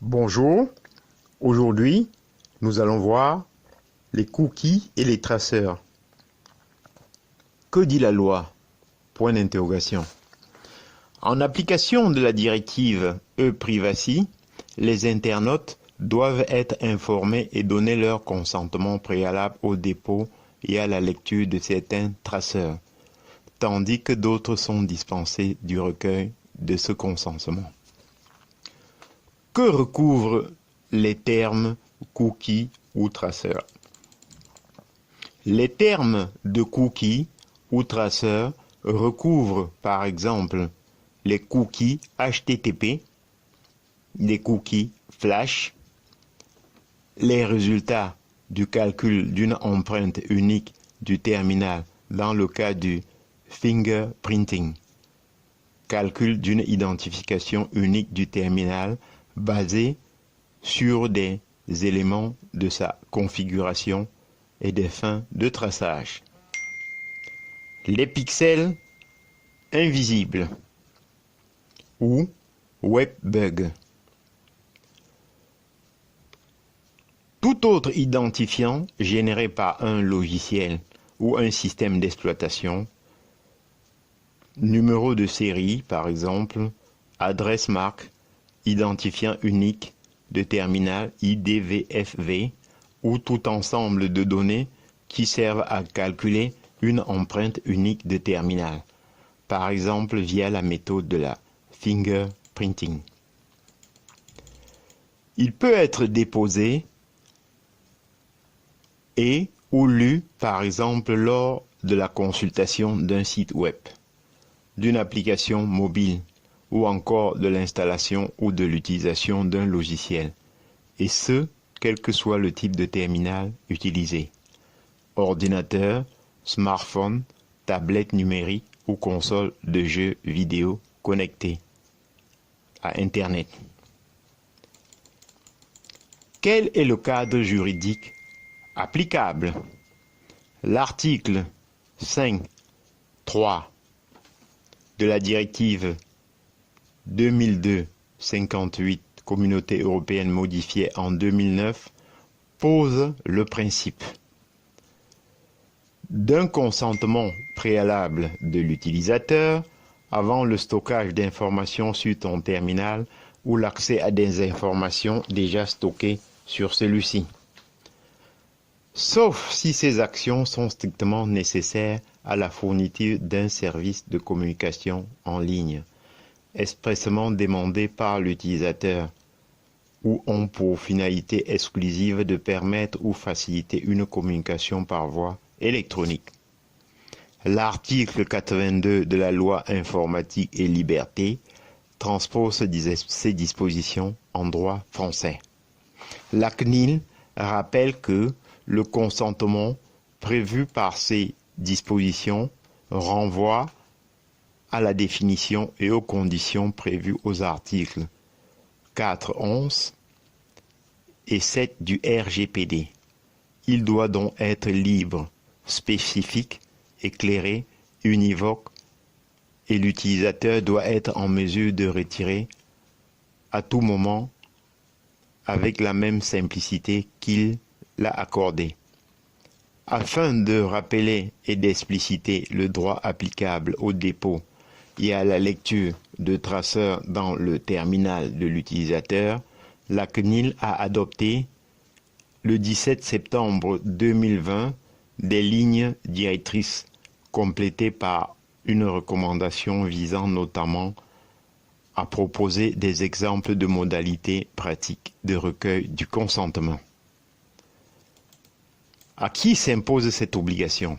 Bonjour, aujourd'hui nous allons voir les cookies et les traceurs. Que dit la loi? Point d'interrogation. En application de la directive e-privacy, les internautes doivent être informés et donner leur consentement préalable au dépôt et à la lecture de certains traceurs, tandis que d'autres sont dispensés du recueil de ce consentement. Que recouvrent les termes cookies ou traceurs? Les termes de cookies ou traceurs recouvrent par exemple les cookies HTTP, les cookies flash, les résultats du calcul d'une empreinte unique du terminal dans le cas du fingerprinting, calcul d'une identification unique du terminal basé sur des éléments de sa configuration et des fins de traçage. Les pixels invisibles ou webbugs. Tout autre identifiant généré par un logiciel ou un système d'exploitation, numéro de série par exemple, adresse marque, identifiant unique de terminal IDVFV ou tout ensemble de données qui servent à calculer une empreinte unique de terminal, par exemple via la méthode de la fingerprinting. Il peut être déposé et ou lu par exemple lors de la consultation d'un site web, d'une application mobile ou encore de l'installation ou de l'utilisation d'un logiciel, et ce, quel que soit le type de terminal utilisé, ordinateur, smartphone, tablette numérique ou console de jeux vidéo connectée à Internet. Quel est le cadre juridique applicable? L'article 5.3 de la directive 2002-58 Communauté européenne modifiée en 2009 pose le principe d'un consentement préalable de l'utilisateur avant le stockage d'informations sur ton terminal ou l'accès à des informations déjà stockées sur celui-ci, sauf si ces actions sont strictement nécessaires à la fourniture d'un service de communication en ligne, expressément demandé par l'utilisateur, ou ont pour finalité exclusive de permettre ou faciliter une communication par voie électronique. L'article 82 de la loi informatique et liberté transpose ces dispositions en droit français. La CNIL rappelle que le consentement prévu par ces dispositions renvoie à la définition et aux conditions prévues aux articles 4.11 et 7 du RGPD. Il doit donc être libre, spécifique, éclairé, univoque, et l'utilisateur doit être en mesure de retirer à tout moment avec la même simplicité qu'il l'a accordé. Afin de rappeler et d'expliciter le droit applicable au dépôt et à la lecture de traceurs dans le terminal de l'utilisateur, la CNIL a adopté le 17 septembre 2020 des lignes directrices complétées par une recommandation visant notamment à proposer des exemples de modalités pratiques de recueil du consentement. À qui s'impose cette obligation?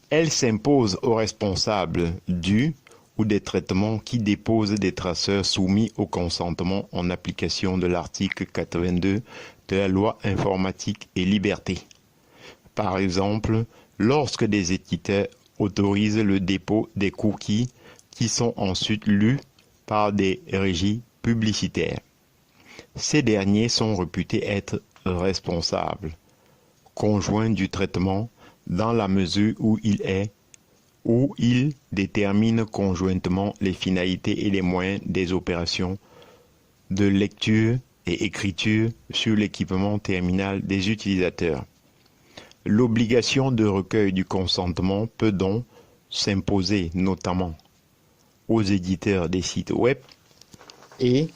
Elle s'impose aux responsables du ou des traitements qui déposent des traceurs soumis au consentement en application de l'article 82 de la loi informatique et liberté. Par exemple, lorsque des éditeurs autorisent le dépôt des cookies qui sont ensuite lus par des régies publicitaires. Ces derniers sont réputés être responsables conjoints du traitement dans la mesure où ils déterminent conjointement les finalités et les moyens des opérations de lecture et écriture sur l'équipement terminal des utilisateurs. L'obligation de recueil du consentement peut donc s'imposer notamment aux éditeurs des sites web et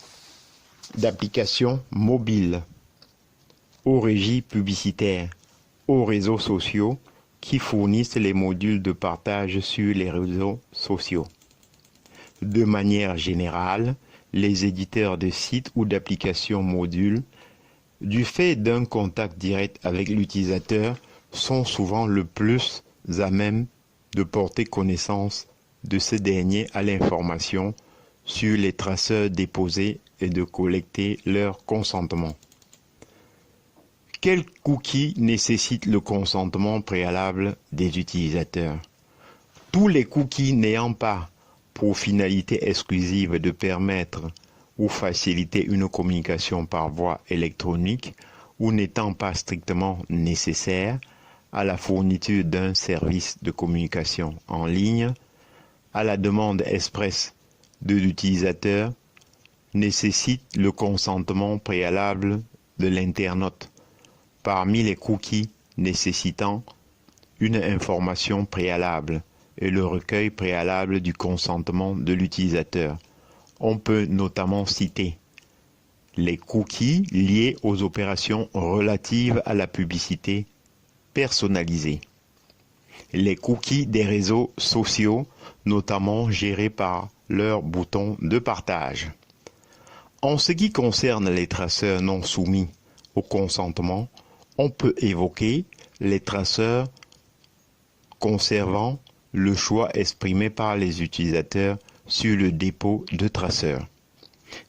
d'applications mobiles, aux régies publicitaires, aux réseaux sociaux qui fournissent les modules de partage sur les réseaux sociaux. De manière générale, les éditeurs de sites ou d'applications modules, du fait d'un contact direct avec l'utilisateur, sont souvent le plus à même de porter connaissance de ce dernier à l'information sur les traceurs déposés et de collecter leur consentement. Quels cookies nécessitent le consentement préalable des utilisateurs? Tous les cookies n'ayant pas pour finalité exclusive de permettre ou faciliter une communication par voie électronique ou n'étant pas strictement nécessaires à la fourniture d'un service de communication en ligne, à la demande expresse de l'utilisateur, nécessitent le consentement préalable de l'internaute. Parmi les cookies nécessitant une information préalable et le recueil préalable du consentement de l'utilisateur, on peut notamment citer les cookies liés aux opérations relatives à la publicité personnalisée, les cookies des réseaux sociaux, notamment gérés par leurs boutons de partage. En ce qui concerne les traceurs non soumis au consentement, on peut évoquer les traceurs conservant le choix exprimé par les utilisateurs sur le dépôt de traceurs.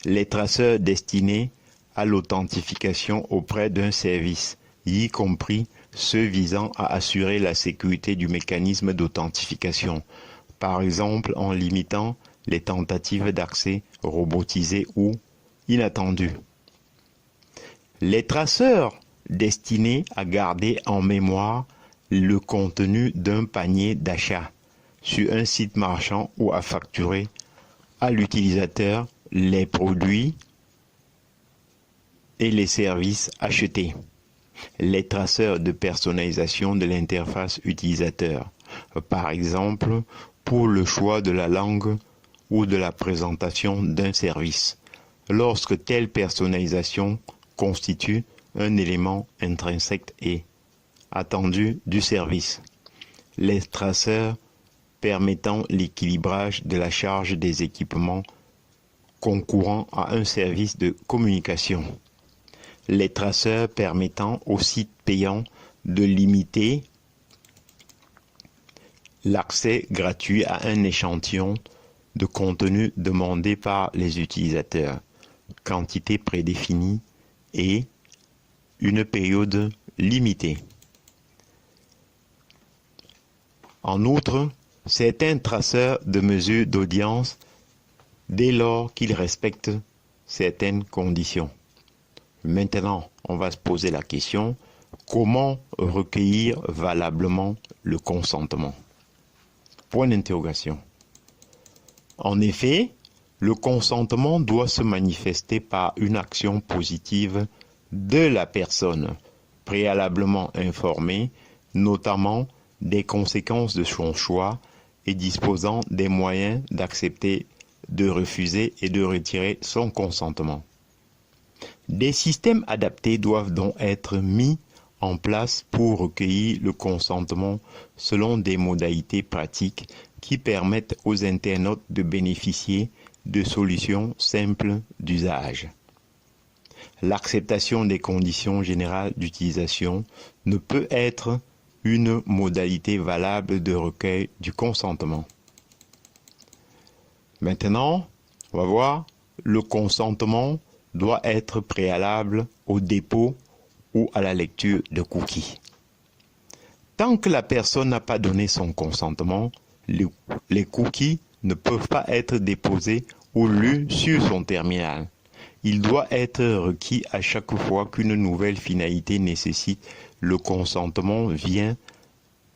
Les traceurs destinés à l'authentification auprès d'un service, y compris ceux visant à assurer la sécurité du mécanisme d'authentification, par exemple en limitant les tentatives d'accès robotisées ou inattendues. Les traceurs destinés à garder en mémoire le contenu d'un panier d'achat sur un site marchand ou à facturer à l'utilisateur les produits et les services achetés. Les traceurs de personnalisation de l'interface utilisateur, par exemple pour le choix de la langue ou de la présentation d'un service, lorsque telle personnalisation constitue un élément intrinsèque et attendu du service. Les traceurs permettant l'équilibrage de la charge des équipements concourant à un service de communication. Les traceurs permettant aux sites payants de limiter l'accès gratuit à un échantillon de contenu demandé par les utilisateurs, quantité prédéfinie et une période limitée. En outre, certains traceurs de mesure d'audience dès lors qu'ils respectent certaines conditions. Maintenant, on va se poser la question, comment recueillir valablement le consentement? Point d'interrogation. En effet, le consentement doit se manifester par une action positive de la personne préalablement informée, notamment des conséquences de son choix et disposant des moyens d'accepter, de refuser et de retirer son consentement. Des systèmes adaptés doivent donc être mis en place pour recueillir le consentement selon des modalités pratiques qui permettent aux internautes de bénéficier de solutions simples d'usage. L'acceptation des conditions générales d'utilisation ne peut être une modalité valable de recueil du consentement. Maintenant, on va voir, le consentement doit être préalable au dépôt ou à la lecture de cookies. Tant que la personne n'a pas donné son consentement, les cookies ne peuvent pas être déposés ou lus sur son terminal. Il doit être requis à chaque fois qu'une nouvelle finalité nécessite le consentement vient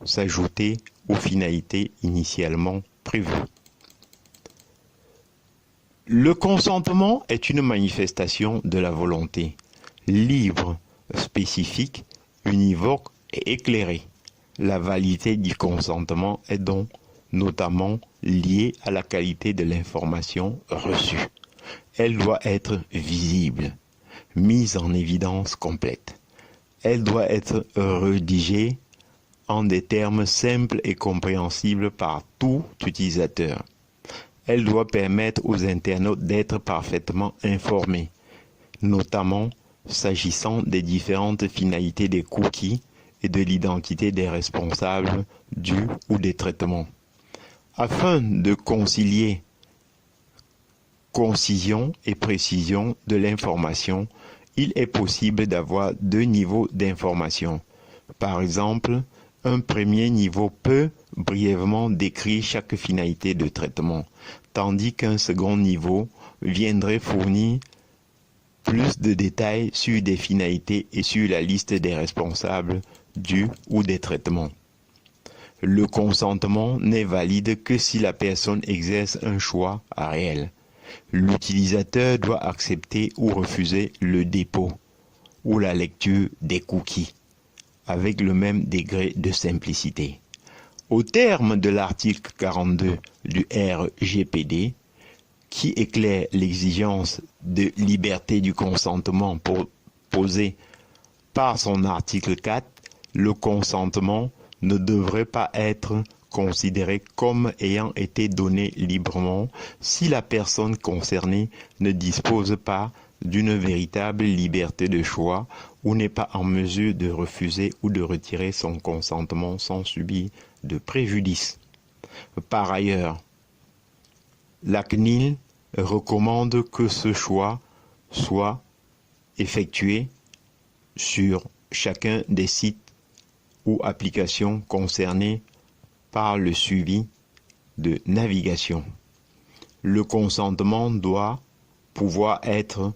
s'ajouter aux finalités initialement prévues. Le consentement est une manifestation de la volonté, libre, spécifique, univoque et éclairée. La validité du consentement est donc notamment liée à la qualité de l'information reçue. Elle doit être visible, mise en évidence complète. Elle doit être rédigée en des termes simples et compréhensibles par tout utilisateur. Elle doit permettre aux internautes d'être parfaitement informés, notamment s'agissant des différentes finalités des cookies et de l'identité des responsables du ou des traitements. Afin de concilier concision et précision de l'information, il est possible d'avoir deux niveaux d'information. Par exemple, un premier niveau peut brièvement décrire chaque finalité de traitement, tandis qu'un second niveau viendrait fournir plus de détails sur des finalités et sur la liste des responsables du ou des traitements. Le consentement n'est valide que si la personne exerce un choix réel. L'utilisateur doit accepter ou refuser le dépôt ou la lecture des cookies avec le même degré de simplicité. Au terme de l'article 42 du RGPD, qui éclaire l'exigence de liberté du consentement posée par son article 4, le consentement ne devrait pas être considéré comme ayant été donné librement si la personne concernée ne dispose pas d'une véritable liberté de choix ou n'est pas en mesure de refuser ou de retirer son consentement sans subir de préjudice. Par ailleurs, la CNIL recommande que ce choix soit effectué sur chacun des sites ou applications concernées par le suivi de navigation. Le consentement doit pouvoir être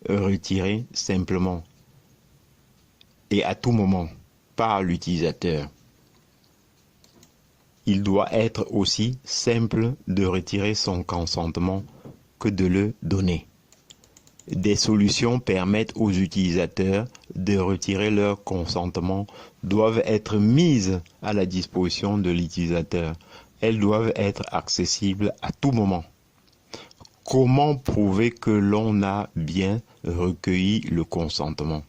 retiré simplement et à tout moment par l'utilisateur. Il doit être aussi simple de retirer son consentement que de le donner. Des solutions permettent aux utilisateurs de retirer leur consentement, doivent être mises à la disposition de l'utilisateur. Elles doivent être accessibles à tout moment. Comment prouver que l'on a bien recueilli le consentement?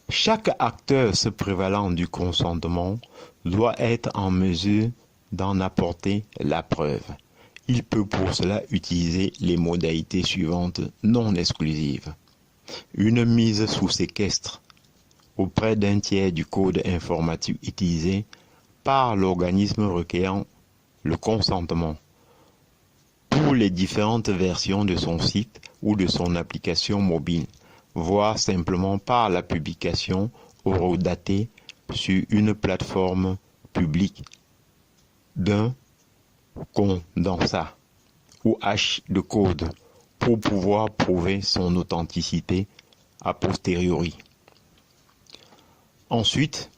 Chaque acteur se prévalant du consentement doit être en mesure d'en apporter la preuve. Il peut pour cela utiliser les modalités suivantes non exclusives. Une mise sous séquestre auprès d'un tiers du code informatique utilisé par l'organisme recueillant le consentement pour les différentes versions de son site ou de son application mobile, voire simplement par la publication horodatée sur une plateforme publique d'un condensat ou hash de code pour pouvoir prouver son authenticité a posteriori. Ensuite,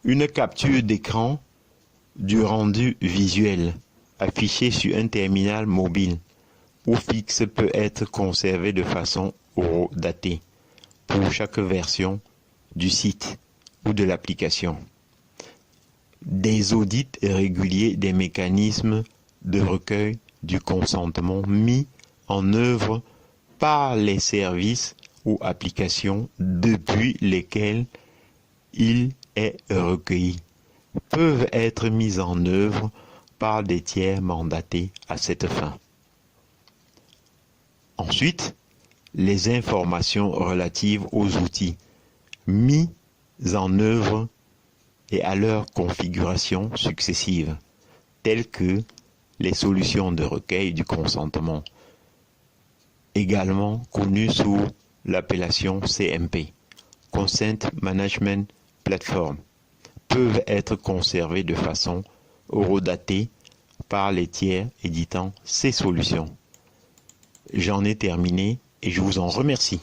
une capture d'écran du rendu visuel affiché sur un terminal mobile ou fixe peut être conservée de façon horodatée pour chaque version du site ou de l'application. Des audits réguliers des mécanismes de recueil du consentement mis en œuvre par les services ou applications depuis lesquels il est recueilli peuvent être mis en œuvre par des tiers mandatés à cette fin. Ensuite, les informations relatives aux outils mis en œuvre et à leur configuration successive, telles que les solutions de recueil du consentement, également connues sous l'appellation CMP, Consent Management Platform, peuvent être conservées de façon horodatée par les tiers éditant ces solutions. J'en ai terminé et je vous en remercie.